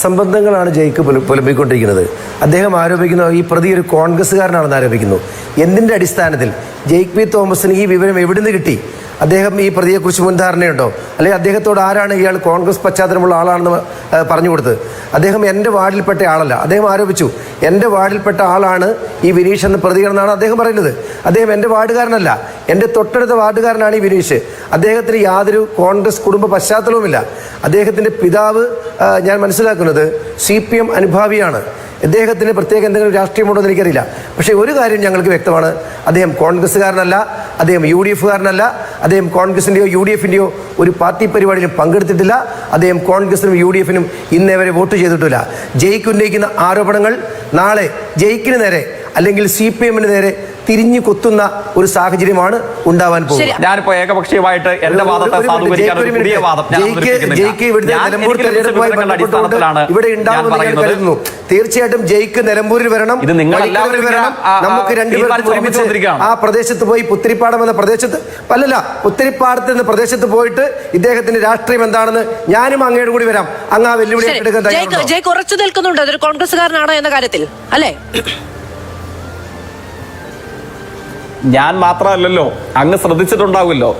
സംബന്ധങ്ങളാണ് ജയിക്ക് പുലമ്പിക്കൊണ്ടിരിക്കുന്നത്. അദ്ദേഹം ആരോപിക്കുന്ന ഈ പ്രതി ഒരു കോൺഗ്രസ്സുകാരനാണെന്ന് ആരോപിക്കുന്നു. എന്തിൻ്റെ അടിസ്ഥാനത്തിൽ ജെയ്ക്ക് പി തോമസിന് ഈ വിവരം എവിടുന്ന് കിട്ടി? അദ്ദേഹം ഈ പ്രതിയെക്കുറിച്ച് മുൻധാരണയുണ്ടോ? അല്ലെങ്കിൽ അദ്ദേഹത്തോട് ആരാണ് ഇയാൾ കോൺഗ്രസ് പശ്ചാത്തലമുള്ള ആളാണെന്ന് പറഞ്ഞു കൊടുത്തത്? അദ്ദേഹം എൻ്റെ വാർഡിൽപ്പെട്ട ആളല്ല. അദ്ദേഹം ആരോപിച്ചു എൻ്റെ വാർഡിൽപ്പെട്ട ആളാണ് ഈ വിനീഷ് എന്ന പ്രതികരണമെന്നാണ് അദ്ദേഹം പറയുന്നത്. അദ്ദേഹം എൻ്റെ വാർഡുകാരനല്ല, എൻ്റെ തൊട്ടടുത്ത വാർഡുകാരനാണ് ഈ വിനീഷ്. അദ്ദേഹത്തിന് യാതൊരു കോൺഗ്രസ് കുടുംബ പശ്ചാത്തലവുമില്ല. അദ്ദേഹത്തിൻ്റെ പിതാവ് ഞാൻ മനസ്സിലാക്കുന്നത് CPM അനുഭാവിയാണ്. അദ്ദേഹത്തിന് പ്രത്യേക എന്തെങ്കിലും രാഷ്ട്രീയമുണ്ടോ എന്ന് എനിക്കറിയില്ല. പക്ഷേ ഒരു കാര്യം ഞങ്ങൾക്ക് വ്യക്തമാണ്, അദ്ദേഹം കോൺഗ്രസ്സുകാരനല്ല, അദ്ദേഹം UDFകാരനല്ല, അദ്ദേഹം കോൺഗ്രസിൻ്റെയോ UDFിൻ്റെയോ ഒരു പാർട്ടി പരിപാടിയിലും പങ്കെടുത്തിട്ടില്ല. അദ്ദേഹം കോൺഗ്രസിനും UDFിനും ഇന്നേ വരെ വോട്ട് ചെയ്തിട്ടില്ല. ജയിക്ക് ഉന്നയിക്കുന്ന ആരോപണങ്ങൾ നാളെ ജയിക്കിന് നേരെ അല്ലെങ്കിൽ CPMന് നേരെ തിരിഞ്ഞു കൊത്തുന്ന ഒരു സാഹചര്യമാണ് ഉണ്ടാവാൻ പോകുന്നത്. ഞാനിപ്പോ ഏകപക്ഷീയമായിട്ട് എന്റെ വാദത്തെ സാധൂകരിക്കാൻ ഒരു പുതിയ വാദം ഇവിടെ ഉണ്ടാവുമെന്ന് ഞാൻ കരുതുന്നു. തീർച്ചയായിട്ടും ജയിക്ക് നിലമ്പൂരിൽ വരണം, ഇത് നിങ്ങൾ വരണം. നമുക്ക് രണ്ടുപേർക്കും ഒരുമിച്ച് ആ പ്രദേശത്ത് പോയി പുത്തിരിപ്പാടം എന്ന പ്രദേശത്ത് പുത്തിരിപ്പാടത്ത് എന്ന പ്രദേശത്ത് പോയിട്ട് ഇദ്ദേഹത്തിന്റെ രാഷ്ട്രീയം എന്താണെന്ന് ഞാനും അങ്ങയുടെ കൂടി വരാം. അങ്ങ് ആ വെല്ലുവിളി എടുക്കാൻ ജയിക്ക് ഉറച്ചു നിൽക്കുന്നുണ്ട് അതൊരു കോൺഗ്രസ്സുകാരനാണോ എന്ന കാര്യത്തിൽ, അല്ലേ? ഞാൻ മാത്രമല്ലല്ലോ, അങ്ങ് ശ്രദ്ധിച്ചിട്ടുണ്ടാവുമല്ലോ.